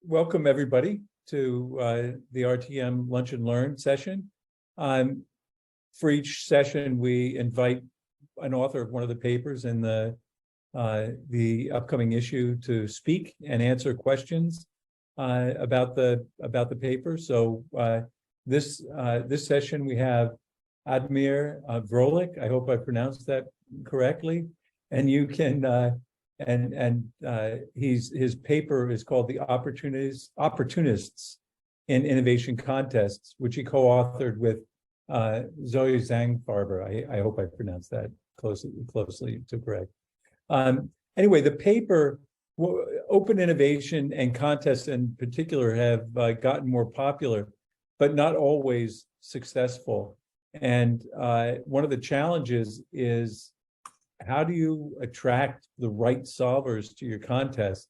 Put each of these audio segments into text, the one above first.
Welcome everybody to the RTM Lunch and Learn session. For each session, we invite an author of one of the papers in the upcoming issue to speak and answer questions about the paper. So this session we have Admir Vrolik. I hope I pronounced that correctly, and you can. His paper is called The Opportunists in Innovation Contests, which he co-authored with Zoe Zangfarber. I hope I pronounced that closely to correct. Anyway, the paper, open innovation and contests in particular have gotten more popular, but not always successful. And one of the challenges is, how do you attract the right solvers to your contest?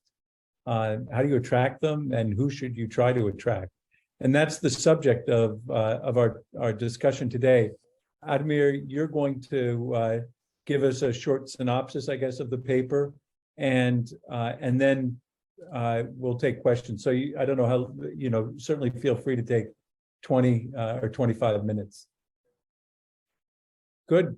How do you attract them, and who should you try to attract? And that's the subject of our discussion today. Admir, you're going to give us a short synopsis, I guess, of the paper, and then we'll take questions. So I don't know how, certainly feel free to take 20 or 25 minutes. Good.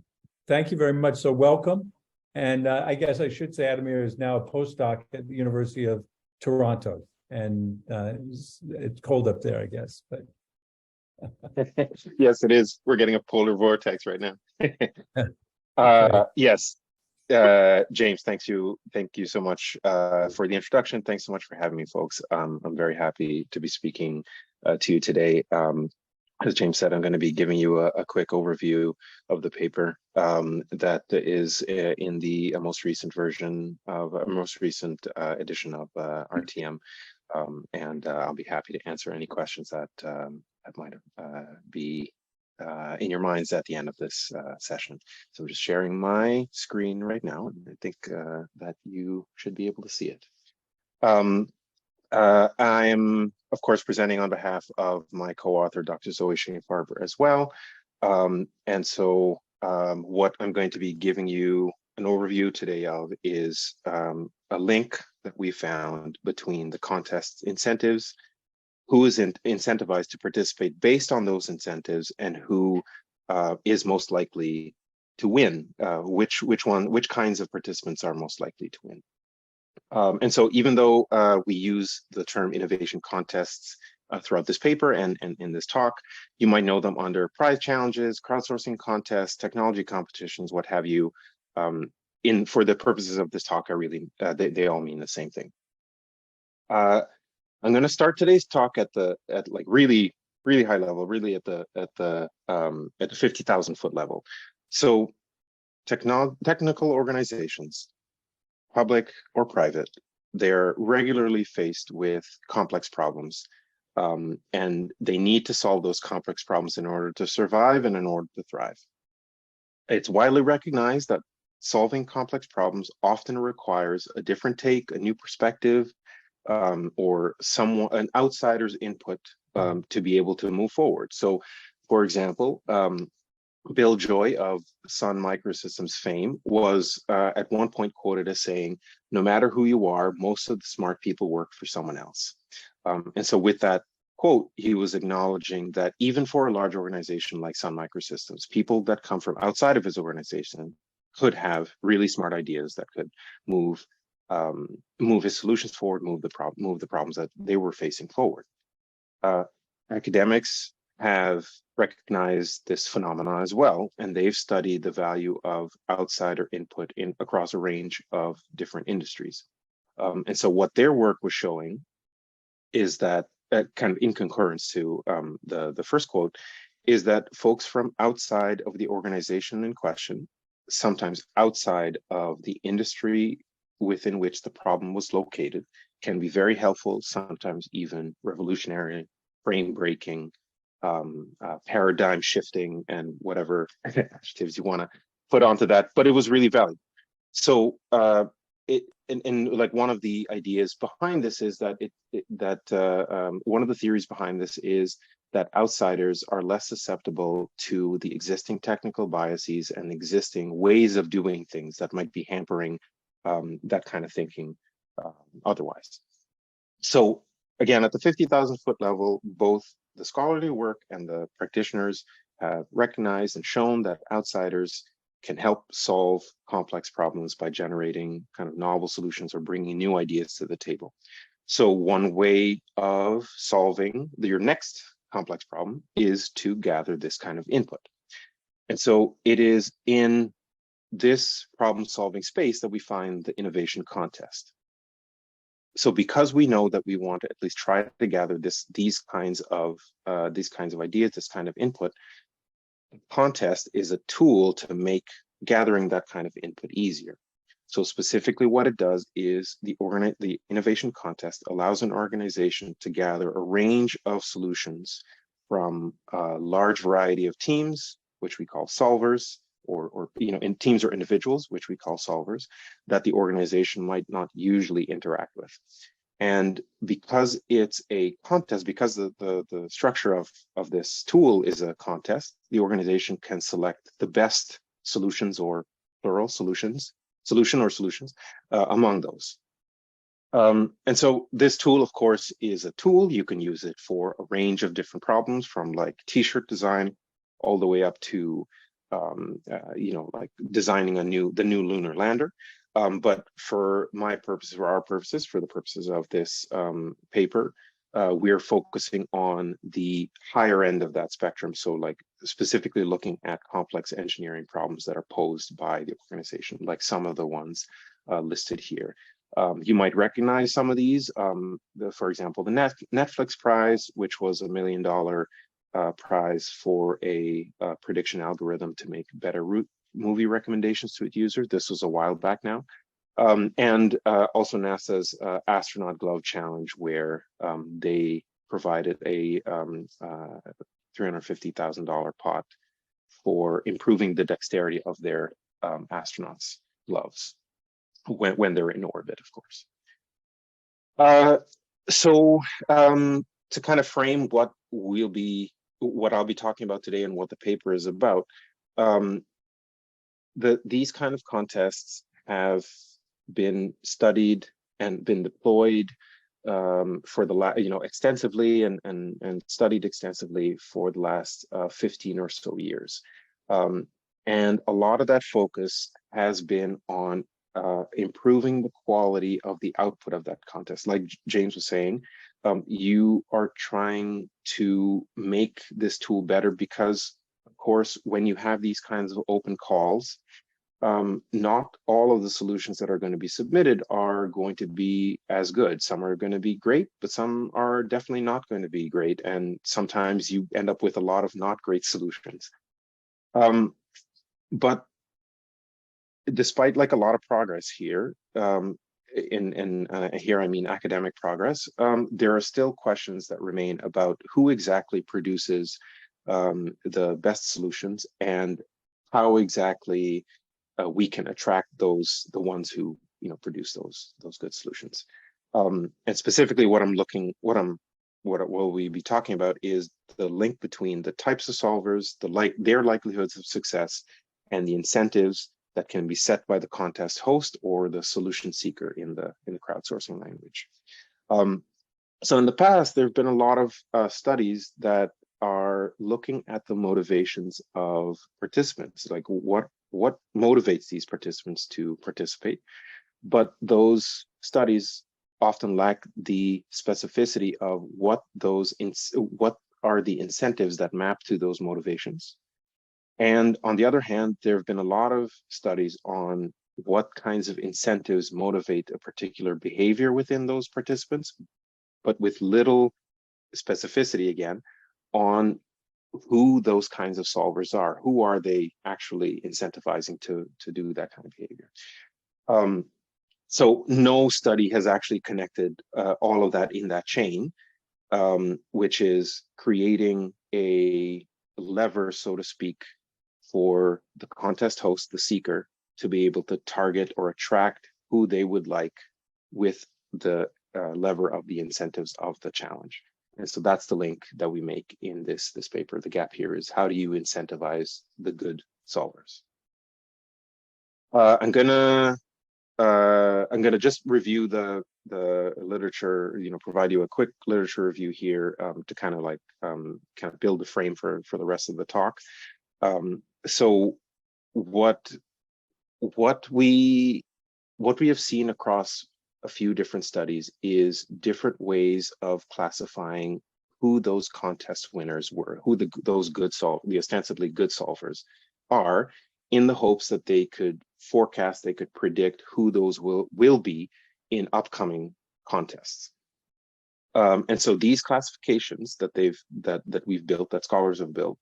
Thank you very much. So welcome. And I guess I should say Admir is now a postdoc at the University of Toronto. And it's cold up there, I guess. But Yes, it is. We're getting a polar vortex right now. Okay. Yes. James, thank you so much for the introduction. Thanks so much for having me, folks. I'm very happy to be speaking to you today. As James said, I'm going to be giving you a quick overview of the paper that is in the most recent version of a most recent edition of RTM, and I'll be happy to answer any questions that might be in your minds at the end of this session. So I'm just sharing my screen right now, and I think that you should be able to see it. I'm, of course, presenting on behalf of my co-author, Dr. Zoe Zangfarber, as well. And so what I'm going to be giving you an overview today of is a link that we found between the contest incentives, who is incentivized to participate based on those incentives, and who is most likely to win, which kinds of participants are most likely to win. And so even though we use the term innovation contests throughout this paper and in this talk, you might know them under prize challenges, crowdsourcing contests, technology competitions, what have you. For the purposes of this talk, they all mean the same thing. I'm going to start today's talk at like really high level, really at the 50,000 foot level. So technical organizations, public or private, they're regularly faced with complex problems, and they need to solve those complex problems in order to survive and in order to thrive. It's widely recognized that solving complex problems often requires a different take, a new perspective, or an outsider's input to be able to move forward. So, for example, Bill Joy of Sun Microsystems fame was at one point quoted as saying, "No matter who you are, most of the smart people work for someone else." And so with that quote, he was acknowledging that even for a large organization like Sun Microsystems, people that come from outside of his organization could have really smart ideas that could move his solutions forward, move the problems that they were facing forward. Academics have recognized this phenomenon as well, and they've studied the value of outsider input across a range of different industries. And so what their work was showing is that, kind of in concurrence to the first quote, is that folks from outside of the organization in question, sometimes outside of the industry within which the problem was located, can be very helpful, sometimes even revolutionary, brain-breaking, paradigm shifting, and whatever adjectives you want to put onto that, but it was really valuable. So like one of the ideas behind this is that one of the theories behind this is that outsiders are less susceptible to the existing technical biases and existing ways of doing things that might be hampering that kind of thinking otherwise. So again, at the 50,000 foot level, both the scholarly work and the practitioners have recognized and shown that outsiders can help solve complex problems by generating kind of novel solutions or bringing new ideas to the table. So one way of solving your next complex problem is to gather this kind of input. And so it is in this problem-solving space that we find the innovation contest. So because we know that we want to at least try to gather these kinds of ideas, this kind of input, the contest is a tool to make gathering that kind of input easier. So specifically what it does is the innovation contest allows an organization to gather a range of solutions from a large variety of teams, which we call solvers, or in teams or individuals, which we call solvers, that the organization might not usually interact with. And because it's a contest, because the structure of this tool is a contest, the organization can select the best solutions, or plural solution or solutions among those. And so this tool, of course, is a tool. You can use it for a range of different problems, from like t-shirt design all the way up to like designing the new lunar lander. But for my purposes, for our purposes, for the purposes of this paper, we're focusing on the higher end of that spectrum. So like specifically looking at complex engineering problems that are posed by the organization, like some of the ones listed here. You might recognize some of these. For example, the Netflix prize, which was $1 million prize for a prediction algorithm to make better movie recommendations to its users. This was a while back now. And also NASA's Astronaut Glove Challenge, where they provided a $350,000 pot for improving the dexterity of their astronauts' gloves when they're in orbit, of course. So to kind of frame what I'll be talking about today and what the paper is about, these kind of contests have been studied and been deployed for the extensively and studied extensively for the last 15 or so years. And a lot of that focus has been on improving the quality of the output of that contest. Like James was saying, you are trying to make this tool better because, of course, when you have these kinds of open calls, not all of the solutions that are going to be submitted are going to be as good. Some are going to be great, but some are definitely not going to be great. And sometimes you end up with a lot of not great solutions. But despite like a lot of progress here, here I mean academic progress, there are still questions that remain about who exactly produces the best solutions and how exactly we can attract the ones who produce those good solutions. And specifically, what we'll be talking about is the link between the types of solvers, their likelihoods of success, and the incentives that can be set by the contest host or the solution seeker in the crowdsourcing language. So in the past, there have been a lot of studies that are looking at the motivations of participants, like what motivates these participants to participate. But those studies often lack the specificity of what are the incentives that map to those motivations. And on the other hand, there have been a lot of studies on what kinds of incentives motivate a particular behavior within those participants, but with little specificity, again, on who those kinds of solvers are. Who are they actually incentivizing to do that kind of behavior? So no study has actually connected all of that in that chain, which is creating a lever, so to speak, for the contest host, the seeker, to be able to target or attract who they would like with the lever of the incentives of the challenge. And so that's the link that we make in this paper. The gap here is, how do you incentivize the good solvers? I'm gonna just review the the literature, provide you a quick literature review here to kind of build the frame for the rest of the talk. So what we have seen across a few different studies is different ways of classifying who those contest winners were, who the ostensibly good solvers are, in the hopes that they could forecast, they could predict who those will be in upcoming contests. And so these classifications that we've built, that scholars have built,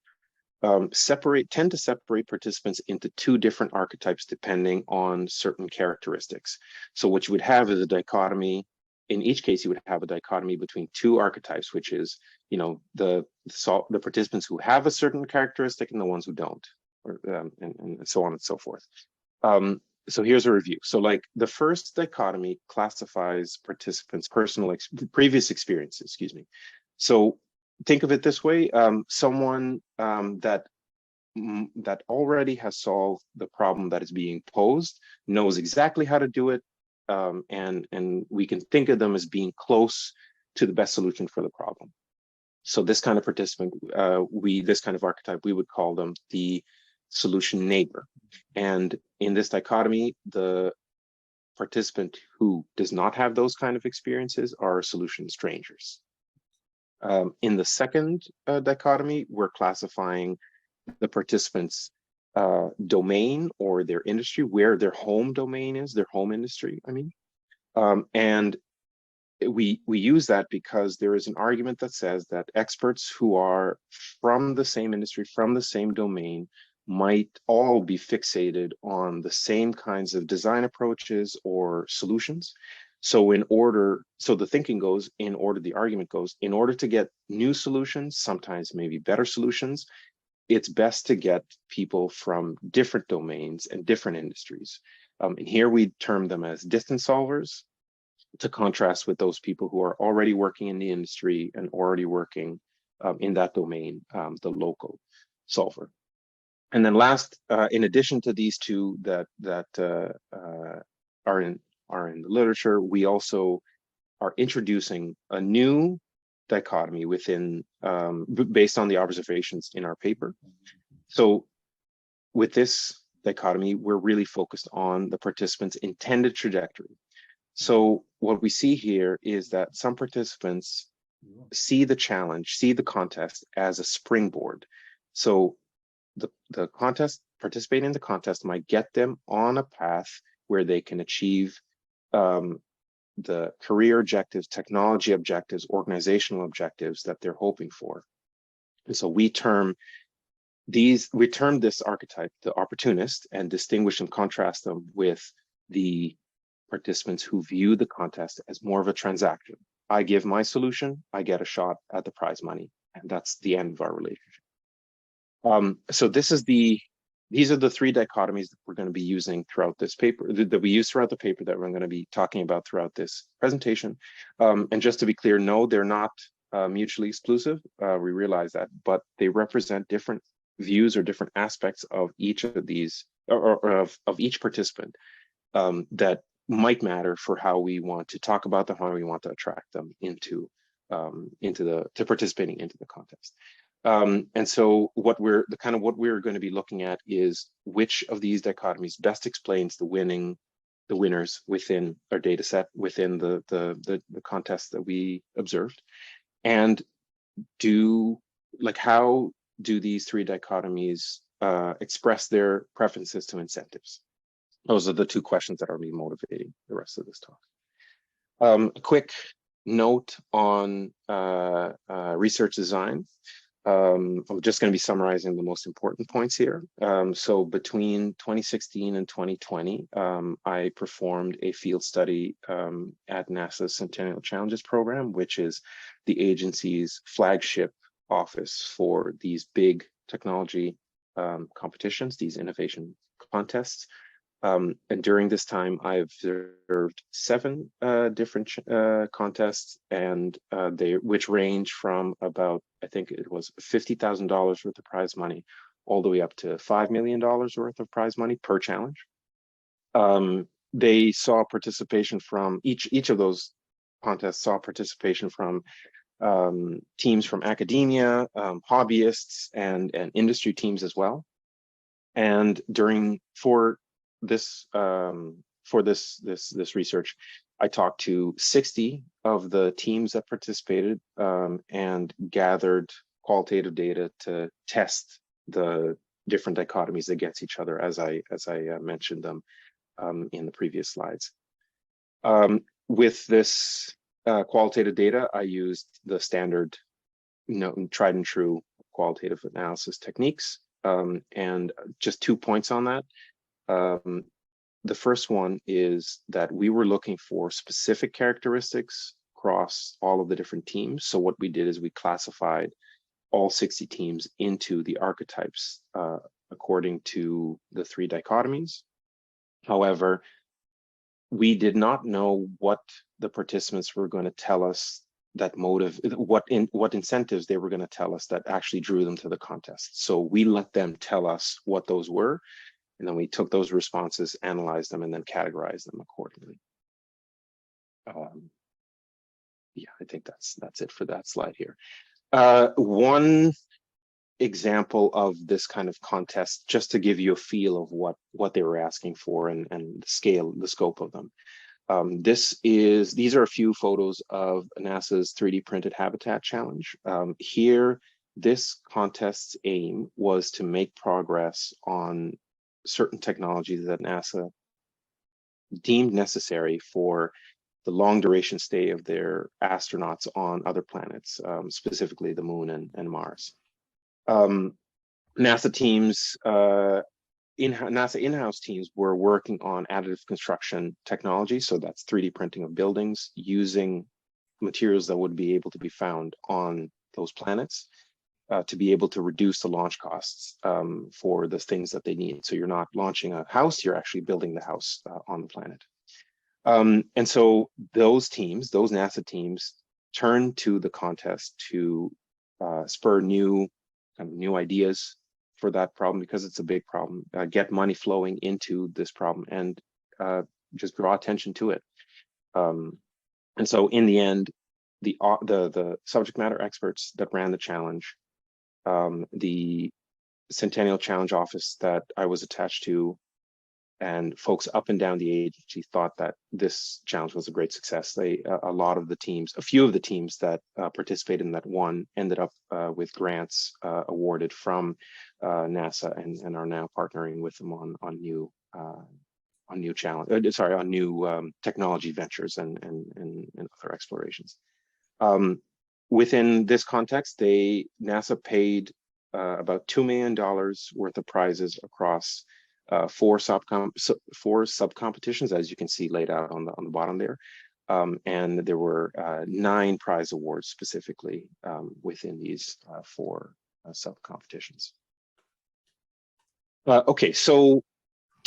tend to separate participants into two different archetypes depending on certain characteristics. So what you would have is a dichotomy. In each case, you would have a dichotomy between two archetypes, which is, the participants who have a certain characteristic and the ones who don't, and so on and so forth. So here's a review. So like the first dichotomy classifies participants' previous experiences, So think of it this way: someone that already has solved the problem that is being posed, knows exactly how to do it, and we can think of them as being close to the best solution for the problem. So this kind of participant, this kind of archetype, we would call them the solution neighbor. And in this dichotomy, the participant who does not have those kind of experiences are solution strangers. In the second dichotomy, we're classifying the participants' domain or their industry, where their home domain is, their home industry, and we use that because there is an argument that says that experts who are from the same industry, from the same domain, might all be fixated on the same kinds of design approaches or solutions. So the thinking goes, the argument goes, in order to get new solutions, sometimes maybe better solutions, it's best to get people from different domains and different industries. And here we term them as distance solvers, to contrast with those people who are already working in the industry and already working in that domain, the local solver. And then last, in addition to these two that are in the literature, we also are introducing a new dichotomy within, based on the observations in our paper. So with this dichotomy, we're really focused on the participants' intended trajectory. So what we see here is that some participants see the challenge, see the contest as a springboard. So the contest, participating in the contest might get them on a path where they can achieve the career objectives, technology objectives, organizational objectives that they're hoping for. And so we term this archetype the opportunist, and distinguish and contrast them with the participants who view the contest as more of a transaction. I give my solution, I get a shot at the prize money, and that's the end of our relationship. So these are the three dichotomies that we're going to be using throughout this paper, that we use throughout the paper, that we're going to be talking about throughout this presentation. And just to be clear, no, they're not mutually exclusive. We realize that, but they represent different views or different aspects of each of these, or of each participant, that might matter for how we want to talk about them, how we want to attract them into participating into the contest. And so what we're going to be looking at is which of these dichotomies best explains the winners within our data set, within the contest that we observed, and how do these three dichotomies express their preferences to incentives? Those are the two questions that are be motivating the rest of this talk. A quick note on research design. I'm just going to be summarizing the most important points here. So between 2016 and 2020, I performed a field study at NASA's Centennial Challenges program, which is the agency's flagship office for these big technology competitions, these innovation contests. And during this time, I observed 7 different contests, and which range from about, I think it was $50,000 worth of prize money, all the way up to $5 million worth of prize money per challenge. they saw participation from each of those contests saw participation from teams from academia, hobbyists, and industry teams as well. And for this research, I talked to 60 of the teams that participated and gathered qualitative data to test the different dichotomies against each other, as I mentioned them in the previous slides. With this qualitative data, I used the standard, tried and true qualitative analysis techniques. And just 2 points on that. The first one is that we were looking for specific characteristics across all of the different teams. So what we did is we classified all 60 teams into the archetypes according to the 3 dichotomies. However, we did not know what the participants were going to tell us that what incentives they were going to tell us that actually drew them to the contest. So we let them tell us what those were, and then we took those responses, analyzed them, and then categorized them accordingly. Yeah, I think that's it for that slide here. One example of this kind of contest, just to give you a feel of what they were asking for and the scope of them. These are a few photos of NASA's 3D printed habitat challenge. Here, this contest's aim was to make progress on certain technologies that NASA deemed necessary for the long duration stay of their astronauts on other planets, specifically the Moon and Mars. NASA teams, NASA in-house teams were working on additive construction technology. So that's 3D printing of buildings using materials that would be able to be found on those planets to be able to reduce the launch costs for the things that they need. So you're not launching a house, you're actually building the house on the planet. And so those NASA teams turned to the contest to spur new ideas for that problem, because it's a big problem, get money flowing into this problem, and just draw attention to it. And so in the end, the subject matter experts that ran the challenge, the Centennial Challenge office that I was attached to, and folks up and down the agency thought that this challenge was a great success. A few of the teams that participated in that one ended up with grants awarded from NASA and are now partnering with them on new technology ventures and other explorations. Within this context, NASA paid about $2 million worth of prizes across 4 sub-competitions, as you can see laid out on the bottom there. And there were 9 prize awards specifically within these 4 sub-competitions. Okay, so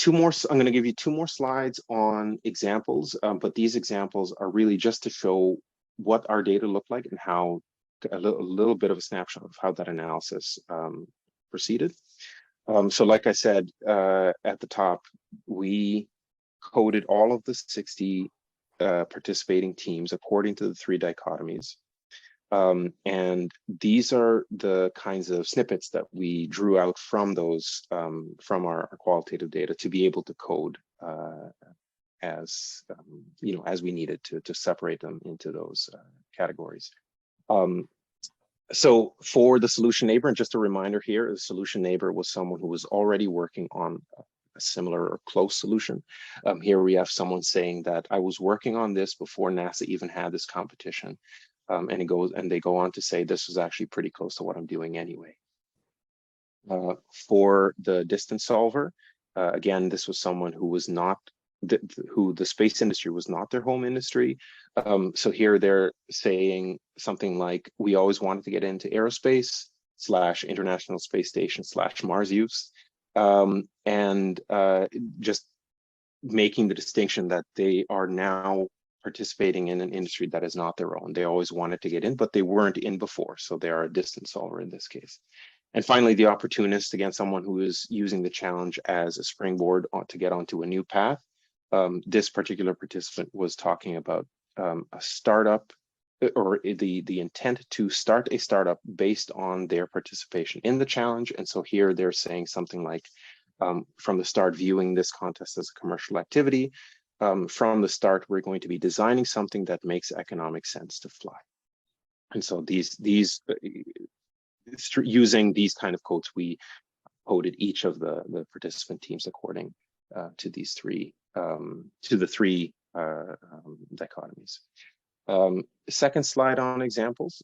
I'm going to give you 2 more slides on examples, but these examples are really just to show what our data look like and how a little bit of a snapshot of how that analysis proceeded. So like I said at the top, we coded all of the 60 participating teams according to the 3 dichotomies. And these are the kinds of snippets that we drew out from those, from our qualitative data, to be able to code as we needed to separate them into those categories. So for the solution neighbor, and just a reminder here, the solution neighbor was someone who was already working on a similar or close solution. Here we have someone saying that I was working on this before NASA even had this competition. And they go on to say this was actually pretty close to what I'm doing anyway. For the distance solver, again, this was someone who was not who the space industry was not their home industry. So here they're saying something like, we always wanted to get into aerospace / International Space Station / Mars use. And just making the distinction that they are now participating in an industry that is not their own. They always wanted to get in, but they weren't in before. So they are a distance solver in this case. And finally, the opportunist, again, someone who is using the challenge as a springboard to get onto a new path. this particular participant was talking about a startup, or the intent to start a startup based on their participation in the challenge. And so here they're saying something like, from the start, viewing this contest as a commercial activity. From the start, we're going to be designing something that makes economic sense to fly. And so using these kind of codes, we coded each of the participant teams according to these three, to the three dichotomies. Second slide on examples.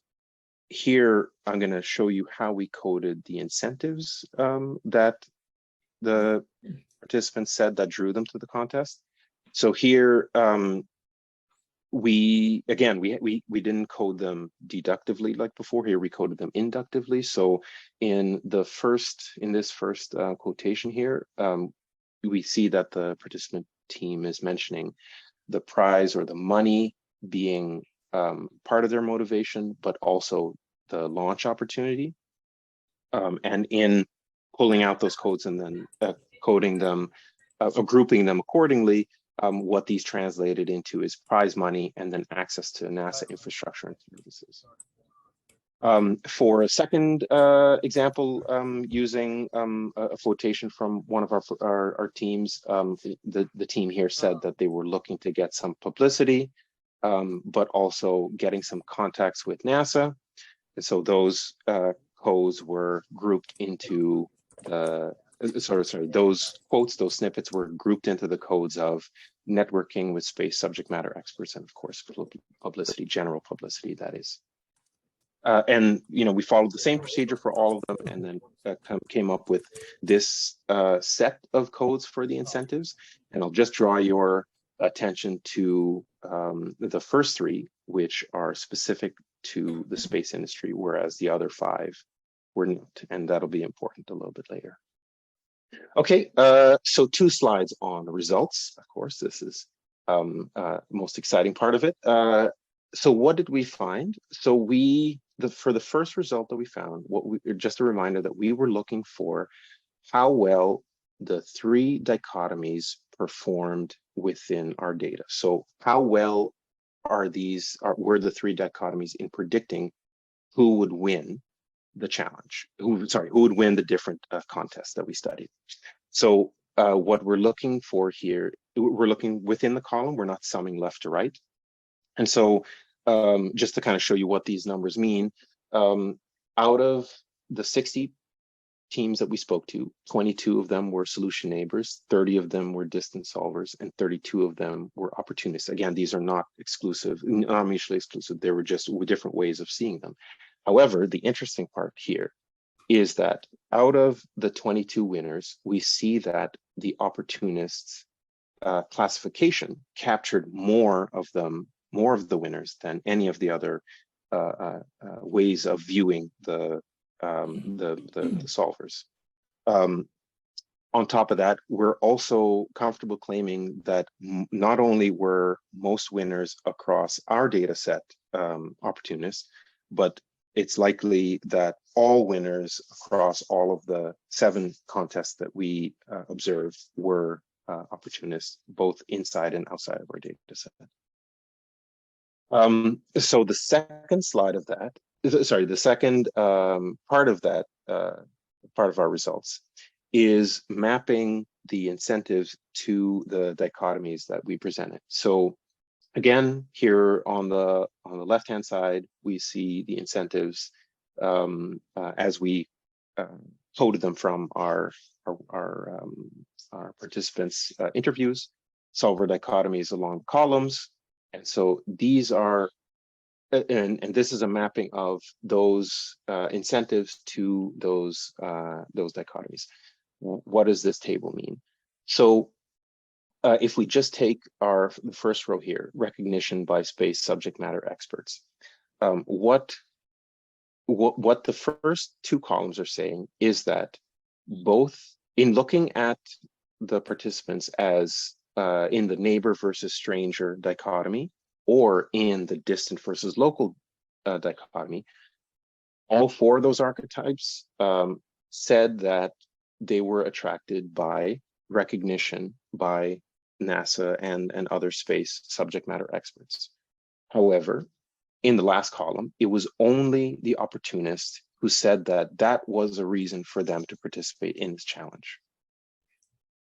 Here, I'm going to show you how we coded the incentives that the participants said that drew them to the contest. So here, we didn't code them deductively like before. Here we coded them inductively. So in this first quotation here, we see that the participant team is mentioning the prize or the money being part of their motivation, but also the launch opportunity. And in pulling out those codes and then coding them, grouping them accordingly, what these translated into is prize money and then access to NASA infrastructure and services. For a second example, using a quotation from one of our teams, the team here said that they were looking to get some publicity, but also getting some contacts with NASA. And so those codes were grouped into those quotes, those snippets were grouped into the codes of networking with space subject matter experts, and of course, publicity, general publicity, that is. And we followed the same procedure for all of them, and then came up with this set of codes for the incentives. And I'll just draw your attention to the first three, which are specific to the space industry, whereas the other 5 were not, and that'll be important a little bit later. Okay, so 2 slides on the results. Of course, this is most exciting part of it. So what did we find? So for the first result that we found, just a reminder that we were looking for how well the 3 dichotomies performed within our data. So how well were the 3 dichotomies in predicting who would win the challenge, who would win the different contests that we studied. So what we're looking for here, we're looking within the column, we're not summing left to right. And so just to kind of show you what these numbers mean, out of the 60 teams that we spoke to, 22 of them were solution neighbors, 30 of them were distance solvers, and 32 of them were opportunists. Again, these are not exclusive, not mutually exclusive. They were just different ways of seeing them. However, the interesting part here is that out of the 22 winners, we see that the opportunists classification captured more of the winners than any of the other ways of viewing the solvers. On top of that, we're also comfortable claiming that not only were most winners across our data set opportunists, but it's likely that all winners across all of the 7 contests that we observed were opportunists, both inside and outside of our data set. So the second slide of that, the second part of that, part of our results is mapping the incentives to the dichotomies that we presented. So again, here on the left-hand side, we see the incentives as we coded them from our participants' interviews, solver dichotomies along the columns. And so these are, and this is a mapping of those incentives to those dichotomies. What does this table mean? So if we just take the first row here, recognition by space subject matter experts, what the first 2 columns are saying is that both in looking at the participants as in the neighbor versus stranger dichotomy, or in the distant versus local dichotomy, all 4 of those archetypes said that they were attracted by recognition by NASA and other space subject matter experts. However, in the last column, it was only the opportunists who said that that was a reason for them to participate in this challenge.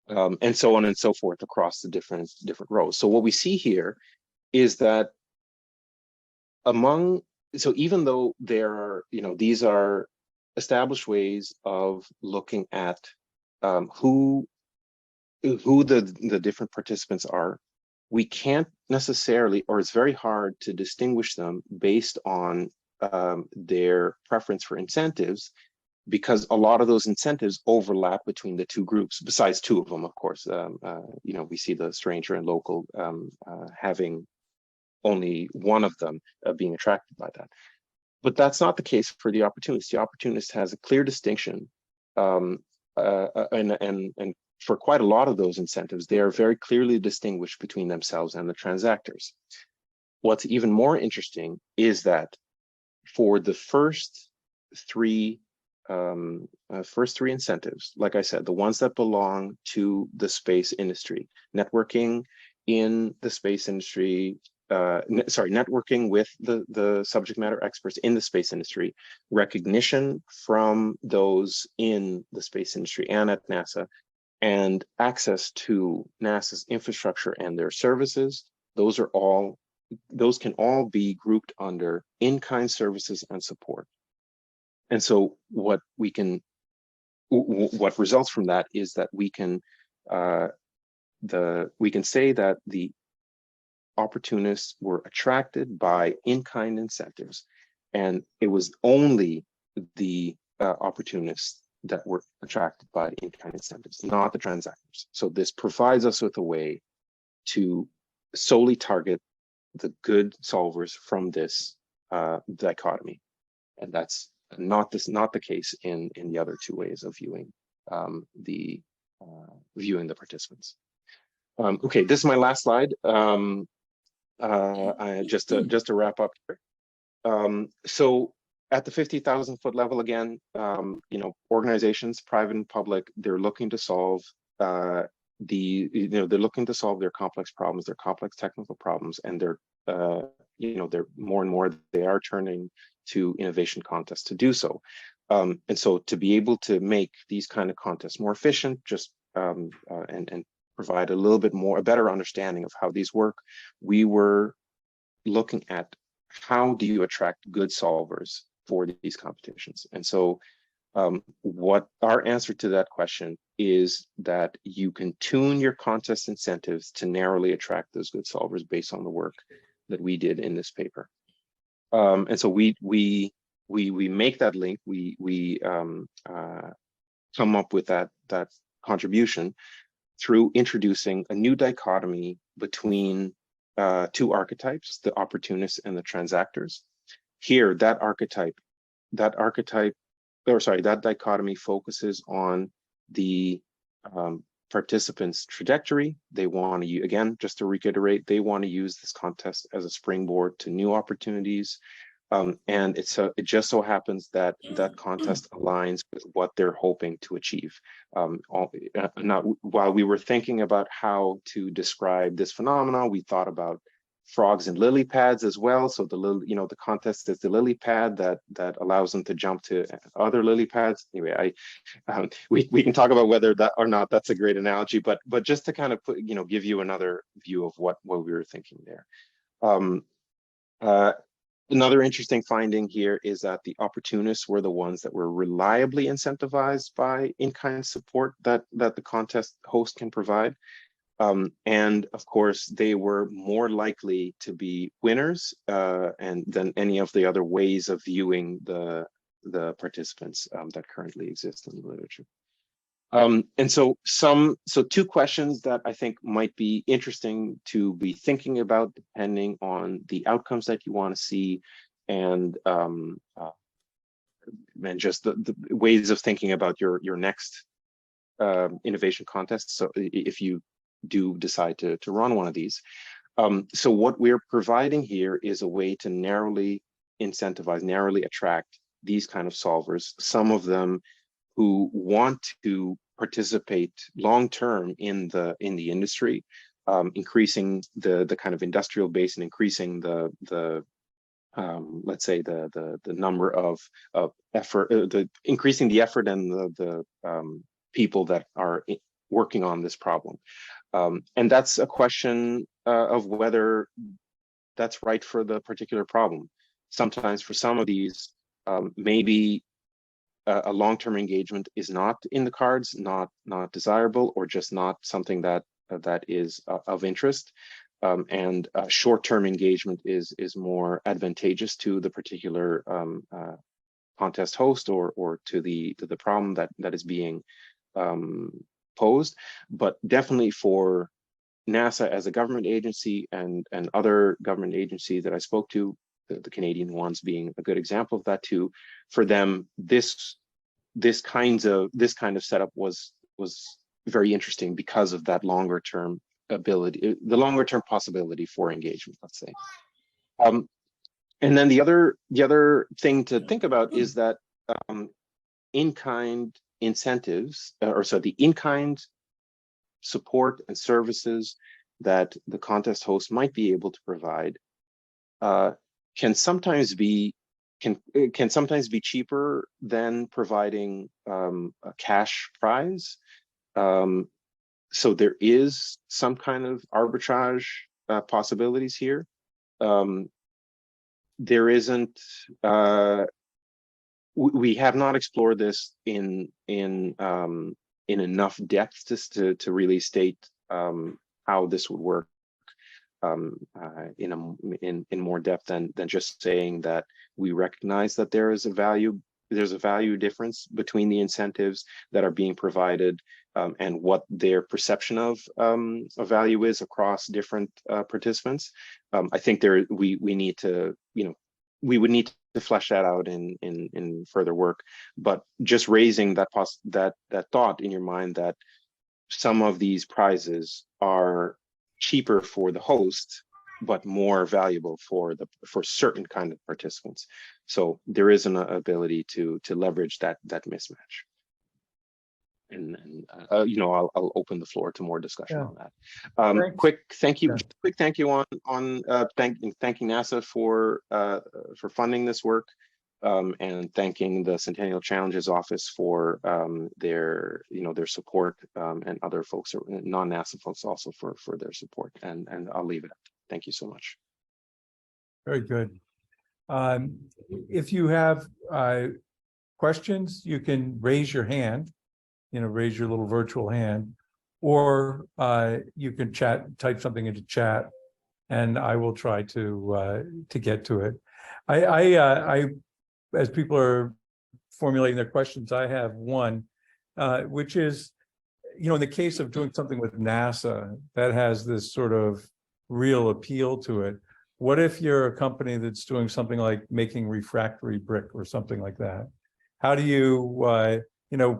And so on and so forth across the different rows. So what we see here is that so even though there are, these are established ways of looking at who the different participants are, we can't necessarily, or it's very hard to distinguish them based on their preference for incentives, because a lot of those incentives overlap between the two groups, besides two of them, of course. We see the stranger and local having only one of them being attracted by that. But that's not the case for the opportunist. The opportunist has a clear distinction, and for quite a lot of those incentives, they are very clearly distinguished between themselves and the transactors. What's even more interesting is that for the first three incentives, like I said, the ones that belong to the space industry, networking in the space industry, networking with the subject matter experts in the space industry, recognition from those in the space industry and at NASA, and access to NASA's infrastructure and their services, those can all be grouped under in-kind services and support. And so what results from that is that we can say that the opportunists were attracted by in-kind incentives, and it was only the opportunists that were attracted by in-kind incentives, not the transactors. So this provides us with a way to solely target the good solvers from this dichotomy, and that's not the case in the other two ways of viewing the participants. Okay, this is my last slide. Just to wrap up here. So at the 50,000 foot level, again, organizations, private and public, they're looking to solve they're looking to solve their complex problems, their complex technical problems, and they're more and more they are turning to innovation contests to do so. And so to be able to make these kind of contests more efficient, and provide a better understanding of how these work, we were looking at how do you attract good solvers for these competitions. And so what our answer to that question is that you can tune your contest incentives to narrowly attract those good solvers based on the work that we did in this paper. And so we make that link. We come up with that contribution through introducing a new dichotomy between two archetypes, the opportunists and the transactors. Here, that dichotomy focuses on the participants' trajectory. They want to, again, just to reiterate, they want to use this contest as a springboard to new opportunities. And it just so happens that that contest aligns with what they're hoping to achieve. While we were thinking about how to describe this phenomenon, we thought about frogs and lily pads as well. So the contest is the lily pad that allows them to jump to other lily pads. Anyway, we can talk about whether that or not that's a great analogy, but just to kind of give you another view of what we were thinking there. Another interesting finding here is that the opportunists were the ones that were reliably incentivized by in-kind support that the contest host can provide. And of course, they were more likely to be winners than any of the other ways of viewing the participants that currently exist in the literature. And so two questions that I think might be interesting to be thinking about depending on the outcomes that you want to see, and just the ways of thinking about your next innovation contest. So if you do decide to run one of these. So what we're providing here is a way to narrowly incentivize, narrowly attract these kind of solvers, some of them who want to participate long-term in the industry, increasing the kind of industrial base and increasing the let's say the number of effort, increasing the effort and the people that are working on this problem. And that's a question of whether that's right for the particular problem. Sometimes for some of these, maybe a long-term engagement is not in the cards, not desirable, or just not something that is of interest. And short-term engagement is more advantageous to the particular contest host or to the problem that is being posed. But definitely for NASA as a government agency and other government agencies that I spoke to, the Canadian ones being a good example of that too, for them this kind of setup was very interesting because of that longer term ability, the longer term possibility for engagement, let's say. And then the other thing to think about is that in-kind incentives, the in-kind support and services that the contest host might be able to provide can sometimes be cheaper than providing a cash prize. So there is some kind of arbitrage possibilities here. There isn't. We have not explored this in enough depth to really state how this would work in more depth than just saying that we recognize that there's a value difference between the incentives that are being provided and what their perception of value is across different participants. I think we need to, we would need to flesh that out in further work. But just raising that thought in your mind that some of these prizes are cheaper for the host, but more valuable for certain kind of participants. So there is an ability to leverage that mismatch. And I'll open the floor to more discussion on that. Quick thank you on thanking NASA for funding this work, and thanking the Centennial Challenges Office for their support, and other folks, non-NASA folks, also for their support. And I'll leave it at that. Thank you so much. Very good. If you have questions, you can raise your hand. Raise your little virtual hand, or you can type something into chat, and I will try to get to it. I as people are formulating their questions, I have one, which is, in the case of doing something with NASA that has this sort of real appeal to it, what if you're a company that's doing something like making refractory brick or something like that? How do you,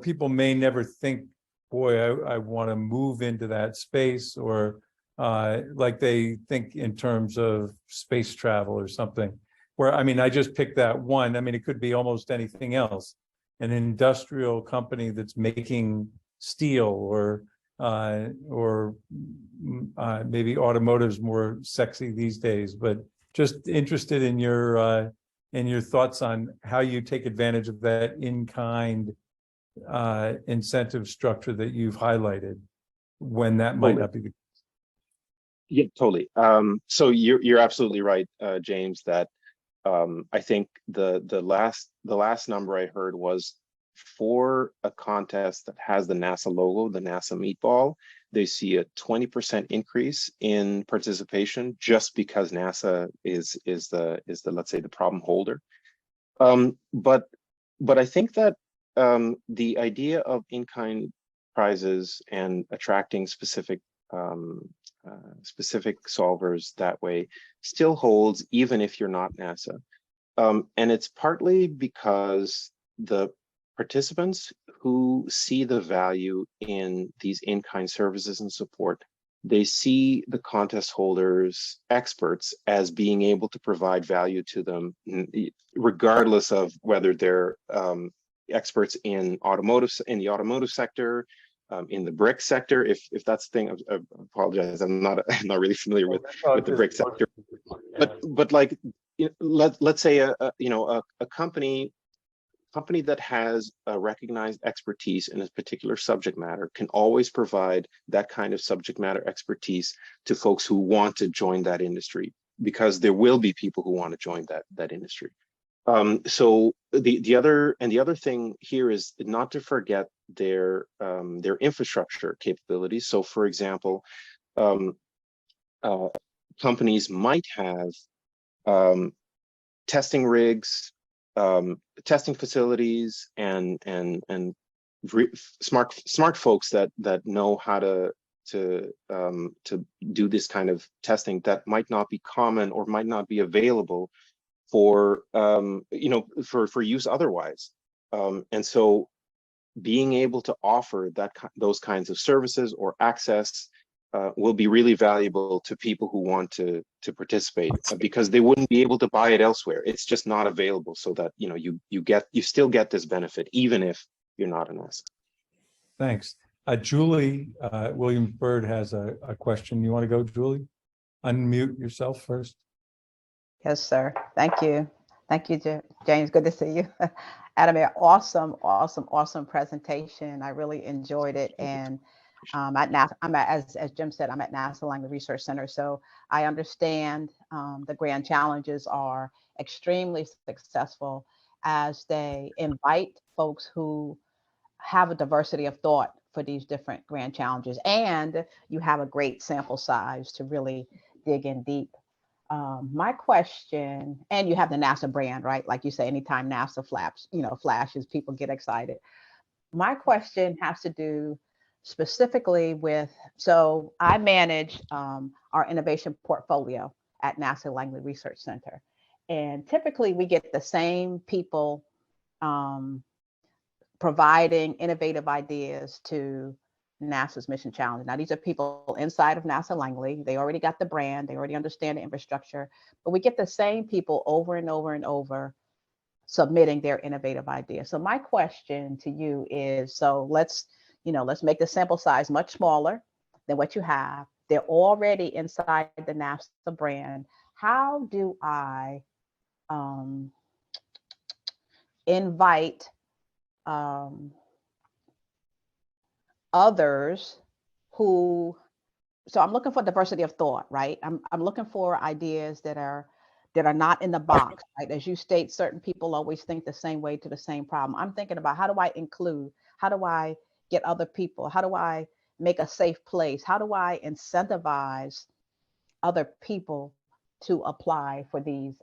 people may never think, boy, I want to move into that space, or like they think in terms of space travel or something. Where, I just picked that one. It could be almost anything else. An industrial company that's making steel, or maybe automotive's more sexy these days. But just interested in your thoughts on how you take advantage of that in-kind incentive structure that you've highlighted, when that might not be the case. Yeah, totally. So you're absolutely right, James, that I think the last number I heard was for a contest that has the NASA logo, the NASA meatball, they see a 20% increase in participation just because NASA is the let's say the problem holder. But I think that the idea of in-kind prizes and attracting specific solvers that way still holds, even if you're not NASA. And it's partly because the participants who see the value in these in-kind services and support, they see the contest holders, experts, as being able to provide value to them, regardless of whether they're experts in the automotive sector, in the brick sector, if that's the thing. I apologize, I'm not I'm not really familiar with the brick sector, but like, let's say a company that has a recognized expertise in a particular subject matter can always provide that kind of subject matter expertise to folks who want to join that industry, because there will be people who want to join that industry. So the other thing here is not to forget their infrastructure capabilities. So, for example, companies might have testing rigs, testing facilities, and smart folks that know how to do this kind of testing that might not be common or might not be available for for use otherwise. And so being able to offer those kinds of services or access will be really valuable to people who want to participate, because they wouldn't be able to buy it elsewhere. It's just not available, so that you still get this benefit even if you're not an S. Thanks. Julie, Williamsburg has a question. You want to go, Julie? Unmute yourself first. Yes, sir. Thank you. Thank you, James. Good to see you. Ademir, awesome presentation. I really enjoyed it. And at NASA, as Jim said, I'm at NASA Langley Research Center. So I understand the grand challenges are extremely successful as they invite folks who have a diversity of thought for these different grand challenges. And you have a great sample size to really dig in deep. My question, and you have the NASA brand, right? Like you say, anytime NASA flashes, people get excited. My question has to do specifically with, so I manage our innovation portfolio at NASA Langley Research Center. And typically we get the same people providing innovative ideas to NASA's Mission Challenge. Now, these are people inside of NASA Langley. They already got the brand, they already understand the infrastructure, but we get the same people over and over and over submitting their innovative ideas. So my question to you is, so let's make the sample size much smaller than what you have. They're already inside the NASA brand. How do I invite others who, so I'm looking for diversity of thought, right? I'm looking for ideas that are not in the box, right? As you state, certain people always think the same way to the same problem. I'm thinking about, how do I include, how do I get other people? How do I make a safe place? How do I incentivize other people to apply for these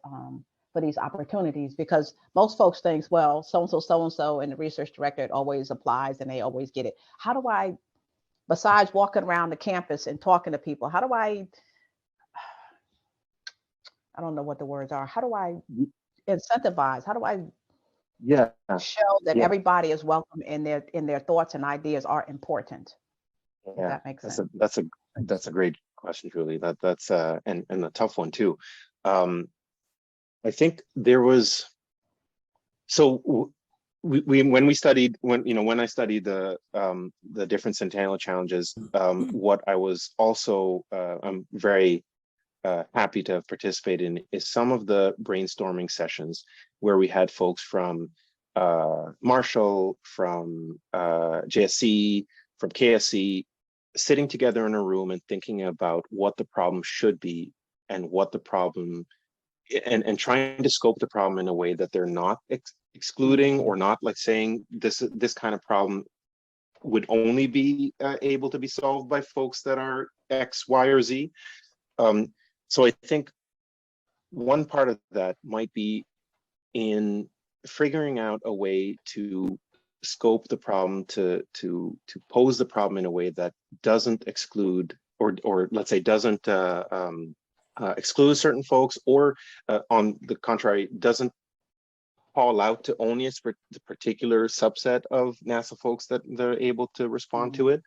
opportunities? Because most folks think, well, so-and-so, and the research director, it always applies and they always get it. How do I, besides walking around the campus and talking to people, how do I don't know what the words are. How do I incentivize? How do I show that everybody is welcome and their thoughts and ideas are important? Yeah, that makes sense. That's a great question, Julie. That's and a tough one too. I think there was, so when I studied the different Centennial Challenges, what I was also I'm very happy to have participated in is some of the brainstorming sessions where we had folks from Marshall, from JSC, from KSC, sitting together in a room and thinking about what the problem should be and what the problem, and trying to scope the problem in a way that they're not excluding or not like saying this kind of problem would only be able to be solved by folks that are X, Y, or Z. So I think one part of that might be in figuring out a way to scope the problem, to pose the problem in a way that doesn't exclude, or let's say doesn't exclude certain folks, or on the contrary, doesn't call out to only a particular subset of NASA folks that they're able to respond to it.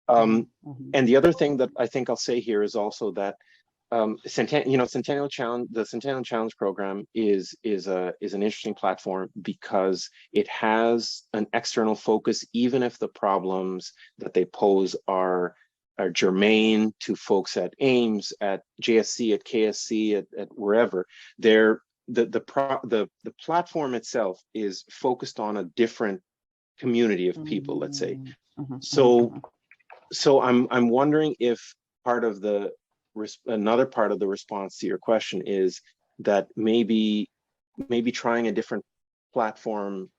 And the other thing that I think I'll say here is also that Centennial Challenge, the Centennial Challenge program is an interesting platform because it has an external focus, even if the problems that they pose are germane to folks at Ames, at JSC, at KSC, at wherever. The platform itself is focused on a different community of people, let's say. So I'm wondering if another part of the response to your question is that maybe trying a different platform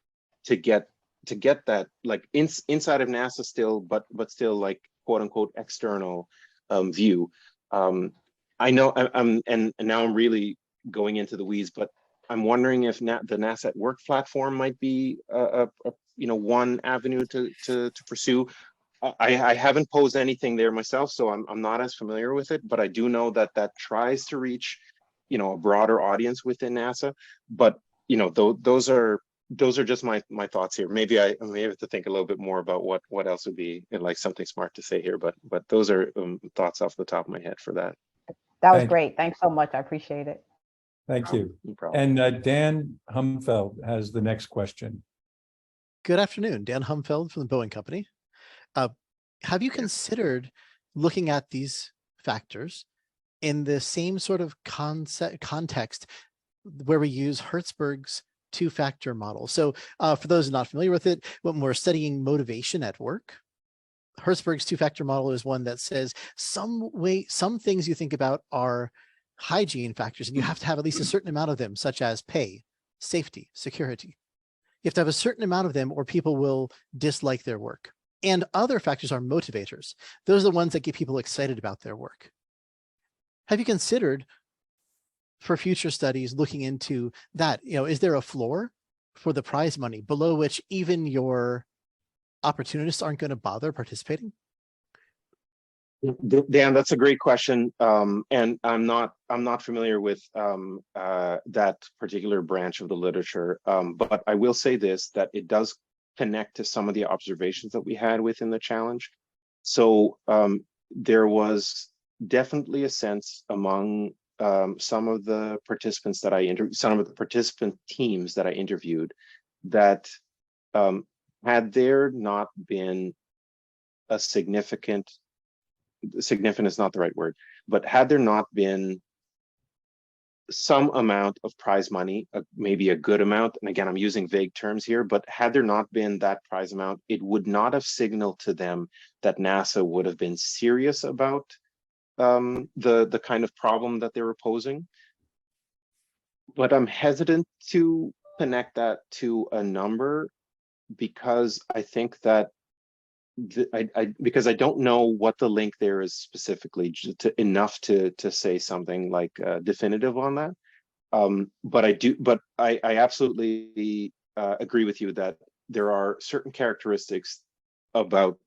to get that, like, inside of NASA still, but still, like, quote unquote external view. I know and now I'm really going into the weeds, but I'm wondering if the NASA at Work platform might be one avenue to pursue. I haven't posed anything there myself, so I'm not as familiar with it, but I do know that tries to reach, a broader audience within NASA. But those are just my thoughts here. Maybe I may have to think a little bit more about what else would be like something smart to say here. But those are thoughts off the top of my head for that. That was great. Thanks so much. I appreciate it. Thank you. No problem. And Dan Humfeld has the next question. Good afternoon, Dan Humfeld from the Boeing Company. Have you considered looking at these factors in the same sort of context where we use Hertzberg's two-factor model? So for those not familiar with it, when we're studying motivation at work, Hertzberg's two-factor model is one that says some things you think about are hygiene factors, and you have to have at least a certain amount of them, such as pay, safety, security. You have to have a certain amount of them or people will dislike their work. And other factors are motivators. Those are the ones that get people excited about their work. Have you considered for future studies looking into that? Is there a floor for the prize money below which even your opportunists aren't going to bother participating? Dan, that's a great question. And I'm not familiar with that particular branch of the literature. But I will say this, that it does connect to some of the observations that we had within the challenge. So there was definitely a sense among some of the participants that I interviewed, some of the participant teams that I interviewed, that had there not been a significant is not the right word, but had there not been some amount of prize money, maybe a good amount, and again, I'm using vague terms here, but had there not been that prize amount, it would not have signaled to them that NASA would have been serious about the kind of problem that they were posing. But I'm hesitant to connect that to a number because I think that because I don't know what the link there is specifically enough to say something like definitive on that. But I absolutely agree with you that there are certain characteristics about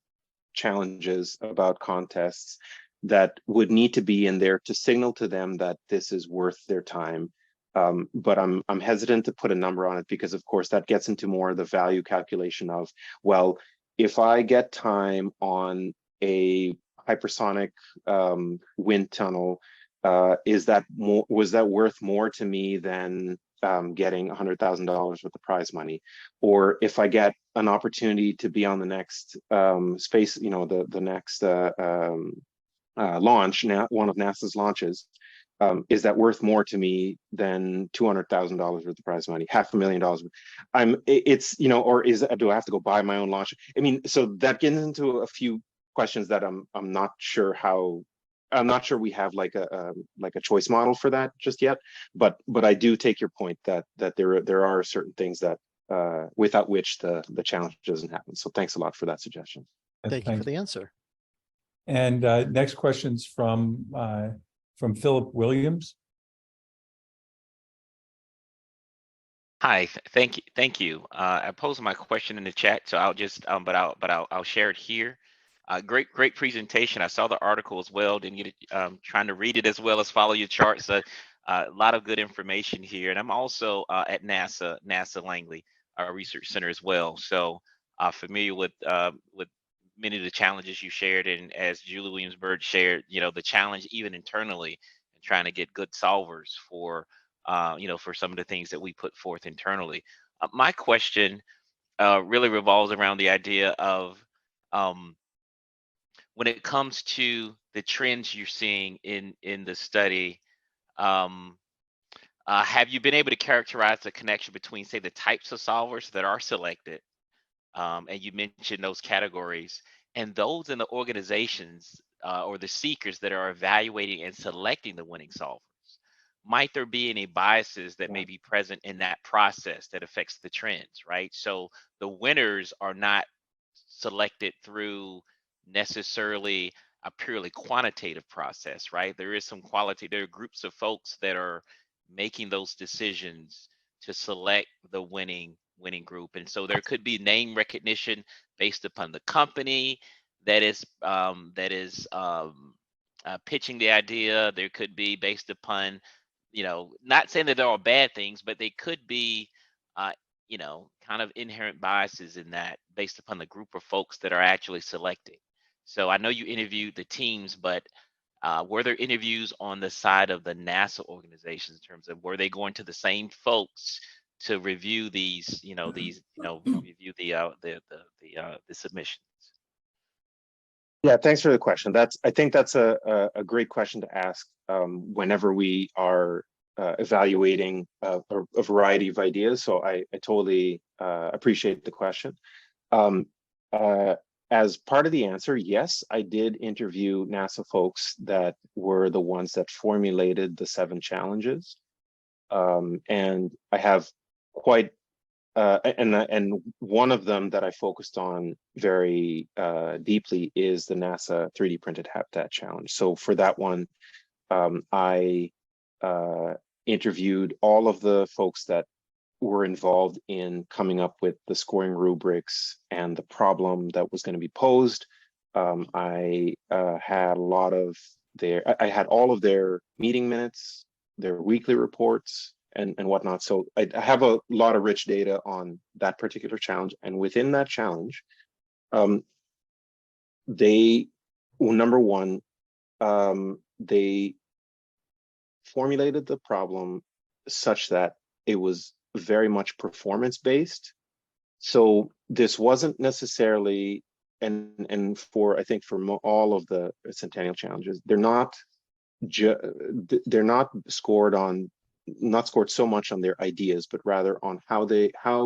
challenges, about contests, that would need to be in there to signal to them that this is worth their time. But I'm hesitant to put a number on it because, of course, that gets into more of the value calculation of, well, if I get time on a hypersonic wind tunnel, was that worth more to me than getting $100,000 worth of prize money? Or if I get an opportunity to be on the next space, the next launch, one of NASA's launches, is that worth more to me than $200,000 worth of prize money, $500,000? Do I have to go buy my own launch? I mean, so that gets into a few questions that I'm not sure we have like a choice model for that just yet. But I do take your point that there are certain things that without which the challenge doesn't happen. So thanks a lot for that suggestion. Thank you for the answer. And next question's from Philip Williams. Hi, thank you. I posed my question in the chat, so I'll just I'll share it here. Great presentation. I saw the article as well. Didn't get trying to read it as well as follow your charts. A lot of good information here, and I'm also at NASA Langley Research Center as well. So familiar with many of the challenges you shared, and as Julie Williams-Byrd shared, the challenge even internally and trying to get good solvers for, for some of the things that we put forth internally. My question really revolves around the idea of, when it comes to the trends you're seeing in the study, um, have you been able to characterize the connection between, say, the types of solvers that are selected, and you mentioned those categories, and those in the organizations or the seekers that are evaluating and selecting the winning solvers? Might there be any biases that may be present in that process that affects the trends, right? So the winners are not selected through necessarily a purely quantitative process, right? There is some quality. There are groups of folks that are making those decisions to select the winning group, and so there could be name recognition based upon the company that is pitching the idea. There could be based upon, not saying that they're all bad things, but they could be, kind of inherent biases in that based upon the group of folks that are actually selecting. So I know you interviewed the teams, but were there interviews on the side of the NASA organizations in terms of, were they going to the same folks to review these, review the submissions? Yeah, thanks for the question. I think that's a great question to ask whenever we are evaluating a variety of ideas. So I totally appreciate the question. As part of the answer, yes, I did interview NASA folks that were the ones that formulated the 7 challenges. And I have quite, and one of them that I focused on very deeply is the NASA 3D printed habitat challenge. So for that one, I interviewed all of the folks that were involved in coming up with the scoring rubrics and the problem that was going to be posed. I had I had all of their meeting minutes, their weekly reports, and whatnot. So I have a lot of rich data on that particular challenge. And within that challenge, number one, they formulated the problem such that it was very much performance based. So this wasn't necessarily, and for, I think for all of the Centennial challenges, they're not scored so much on their ideas, but rather on how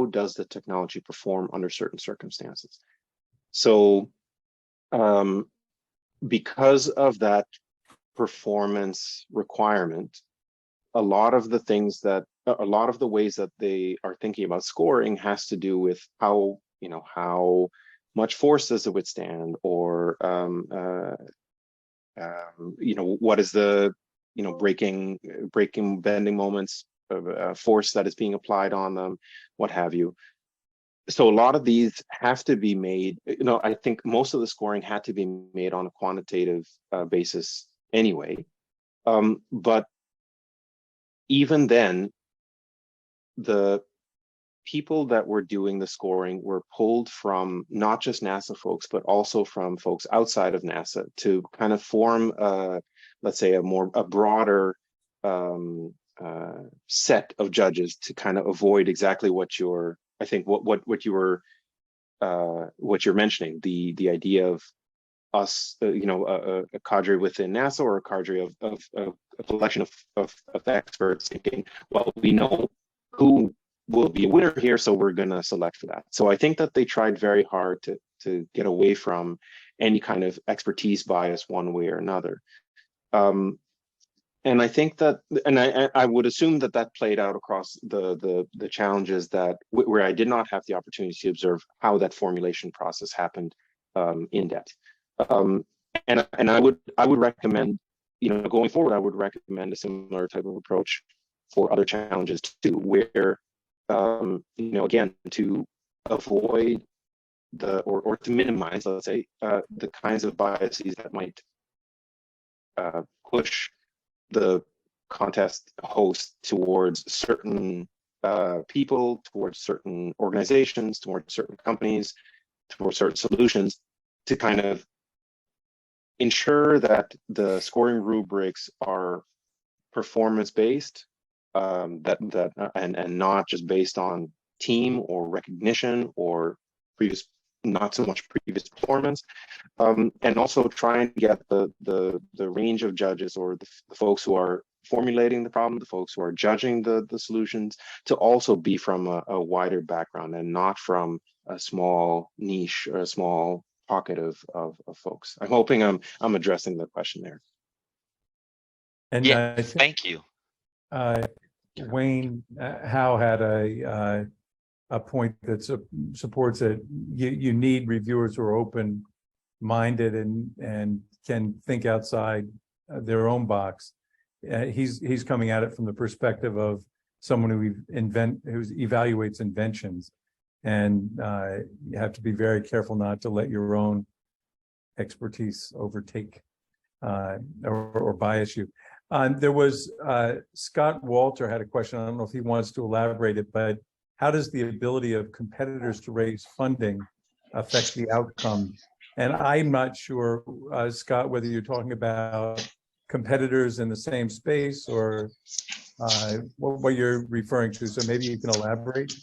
does the technology perform under certain circumstances. So because of that performance requirement, a lot of the ways that they are thinking about scoring has to do with how much force does it withstand, or what is the breaking bending moments of force that is being applied on them, what have you. So a lot of these have to be made, I think most of the scoring had to be made on a quantitative basis anyway. But even then, the people that were doing the scoring were pulled from not just NASA folks, but also from folks outside of NASA to kind of form, let's say, a broader set of judges to kind of avoid exactly what you're mentioning, the idea of us, a cadre within NASA, or a cadre of a collection of experts thinking, well, we know who will be a winner here, so we're going to select for that. So I think that they tried very hard to get away from any kind of expertise bias one way or another. And I think that, and I would assume that played out across the challenges where I did not have the opportunity to observe how that formulation process happened in depth. And I would recommend, going forward, I would recommend a similar type of approach for other challenges too, where, again, to avoid or to minimize, let's say, the kinds of biases that might push the contest host towards certain people, towards certain organizations, towards certain companies, towards certain solutions, to kind of ensure that the scoring rubrics are performance-based, and not just based on team or recognition or not so much previous performance, and also try and get the range of judges, or the folks who are formulating the problem, the folks who are judging the solutions, to also be from a wider background and not from a small niche or a small pocket of folks. I'm hoping I'm addressing the question there. And Yeah, I think thank you. Wayne Howe had a point that supports it. You need reviewers who are open-minded and can think outside their own box. He's coming at it from the perspective of someone who evaluates inventions, and you have to be very careful not to let your own expertise overtake or bias you. There was Scott Walter had a question. I don't know if he wants to elaborate it, but how does the ability of competitors to raise funding affect the outcome? And I'm not sure, Scott, whether you're talking about competitors in the same space or what you're referring to. So maybe you can elaborate.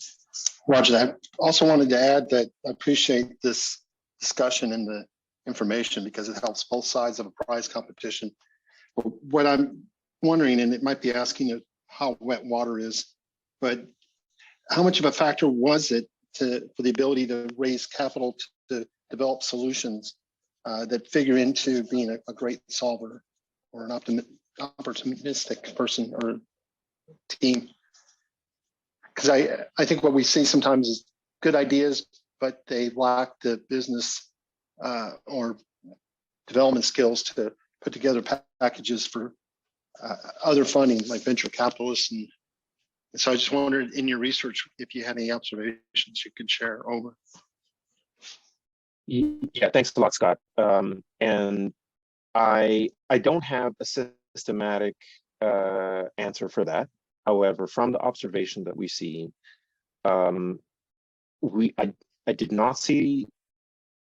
Roger that. Also wanted to add that I appreciate this discussion and the information because it helps both sides of a prize competition. But what I'm wondering, and it might be asking how wet water is, but how much of a factor was it for the ability to raise capital to develop solutions that figure into being a great solver or an opportunistic person or team? Because I think what we see sometimes is good ideas, but they lack the business or development skills to put together packages for other funding like venture capitalists. And so I just wondered in your research if you had any observations you could share over. Yeah, thanks a lot, Scott. And I don't have a systematic answer for that. However, from the observation that we see, I did not see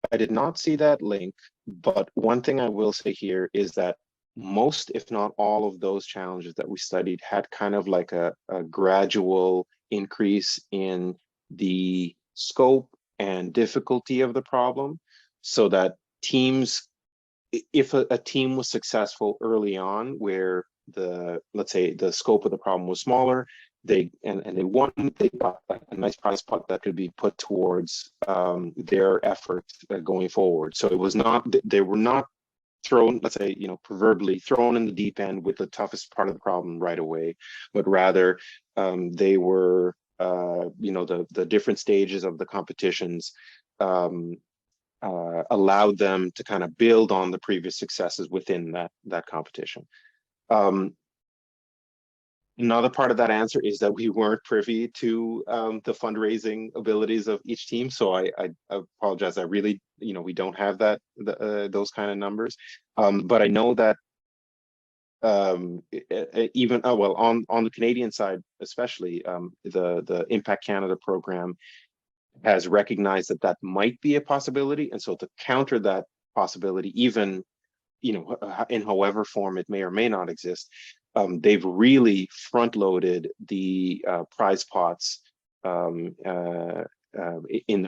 that link. But one thing I will say here is that most, if not all, of those challenges that we studied had kind of like a gradual increase in the scope and difficulty of the problem, so that teams, if a team was successful early on, where let's say the scope of the problem was smaller, they won, they got a nice prize pot that could be put towards their effort going forward. So it was not, they were not thrown, let's say, proverbially thrown in the deep end with the toughest part of the problem right away, but rather they were, the different stages of the competitions allowed them to kind of build on the previous successes within that competition. Another part of that answer is that we weren't privy to the fundraising abilities of each team. So I apologize. I really, we don't have those kind of numbers. But I know that even on the Canadian side, especially the Impact Canada program has recognized that might be a possibility, and so to counter that possibility, even in however form it may or may not exist, they've really front-loaded the prize pots in the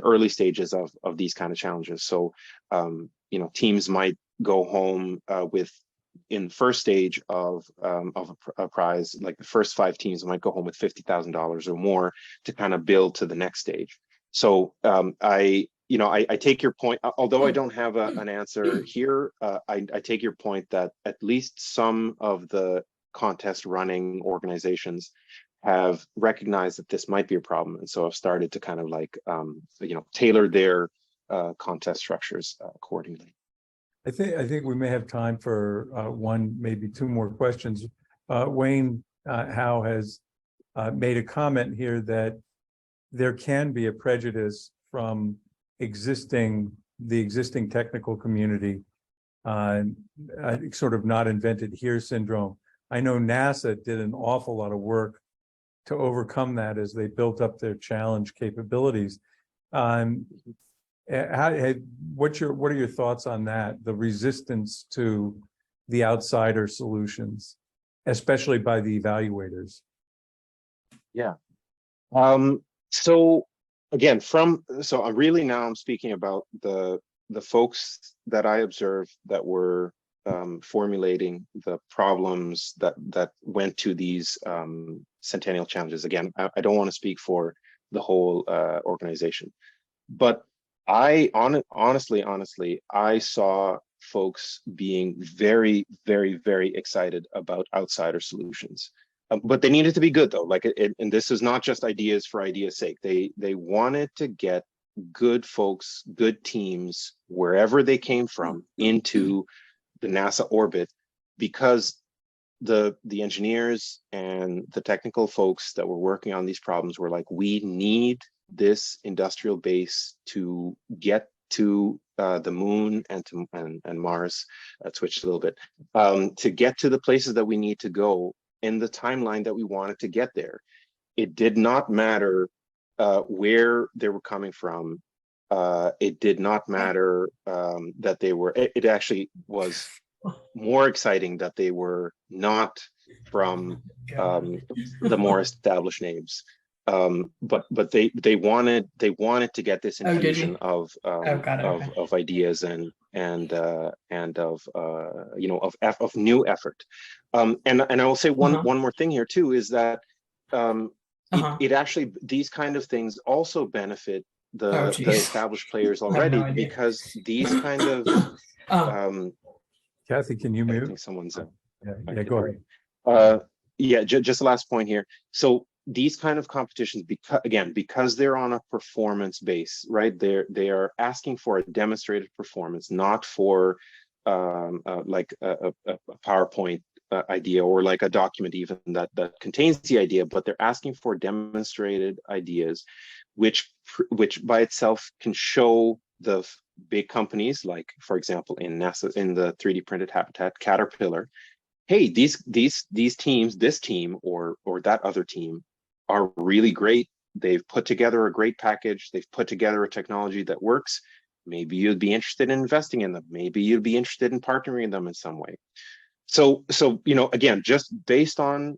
early stages of these kind of challenges. So, teams might go home with, in first stage of a prize, like the first 5 teams might go home with $50,000 or more to kind of build to the next stage. So I take your point, although I don't have an answer here. I take your point that at least some of the contest running organizations have recognized that this might be a problem, and so have started to kind of like tailor their contest structures accordingly. I think we may have time for one, maybe 2 more questions. Wayne Howe has made a comment here that there can be a prejudice from the existing technical community, sort of not invented here syndrome. I know NASA did an awful lot of work to overcome that as they built up their challenge capabilities. What are your thoughts on that? The resistance to the outsider solutions? especially by the evaluators. Yeah. So again, so I'm speaking about the folks that I observed that were formulating the problems that went to these Centennial Challenges. Again, I don't want to speak for the whole organization, but honestly, I saw folks being very, very, very excited about outsider solutions. But they needed to be good though. And this is not just ideas for ideas' sake. They wanted to get good folks, good teams, wherever they came from, into the NASA orbit, because the engineers and the technical folks that were working on these problems were like, we need this industrial base to get to the moon and Mars. Switched a little bit, to get to the places that we need to go in the timeline that we wanted to get there. It did not matter where they were coming from. It did not matter that they were, it actually was more exciting that they were not from the more established names. But they wanted to get this infusion of ideas and of of new effort. And I will say one more thing here too, is that it actually, these kind of things also benefit the established players already, because these kind of Kathy, can you I mute? think someone's Yeah, go ahead. yeah, just the last point here. So these kind of competitions, because they're on a performance base, right? They are asking for a demonstrated performance, not for like a PowerPoint idea, or like a document even that contains the idea, but they're asking for demonstrated ideas, which by itself can show the big companies, like for example in NASA, in the 3D printed habitat, Caterpillar, hey, these teams, this team or that other team, are really great. They've put together a great package. They've put together a technology that works. Maybe you'd be interested in investing in them. Maybe you'd be interested in partnering them in some way. So again, just based on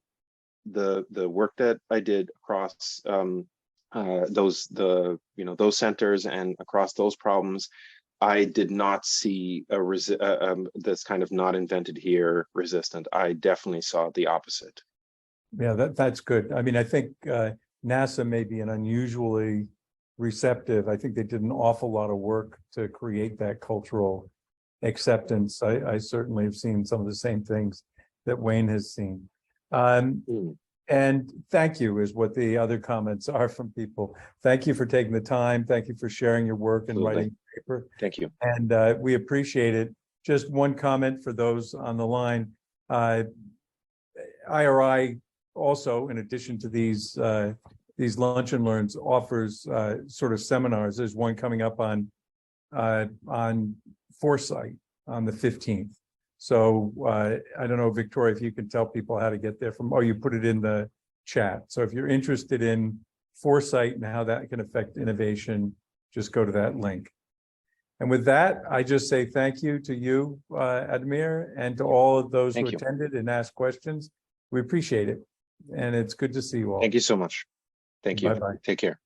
the work that I did across those centers and across those problems, I did not see this kind of not invented here resistant. I definitely saw the opposite. Yeah, that's good. I mean, I think NASA may be an unusually receptive. I think they did an awful lot of work to create that cultural acceptance. I certainly have seen some of the same things that Wayne has seen. And thank you is what the other comments are from people. Thank you for taking the time. Thank you for sharing your work and writing the paper. Thank you. And we appreciate it. Just one comment for those on the line. IRI also, in addition to these lunch and learns, offers sort of seminars. There's one coming up on foresight on the 15th. So I don't know, Victoria, if you can tell people how to get there from, you put it in the chat. So if you're interested in foresight and how that can affect innovation, just go to that link. And with that, I just say thank you to you, Admir, and to all of those who attended and asked questions. We appreciate it. And it's good to see you all. Thank you so much. Thank you. Bye-bye. Take care.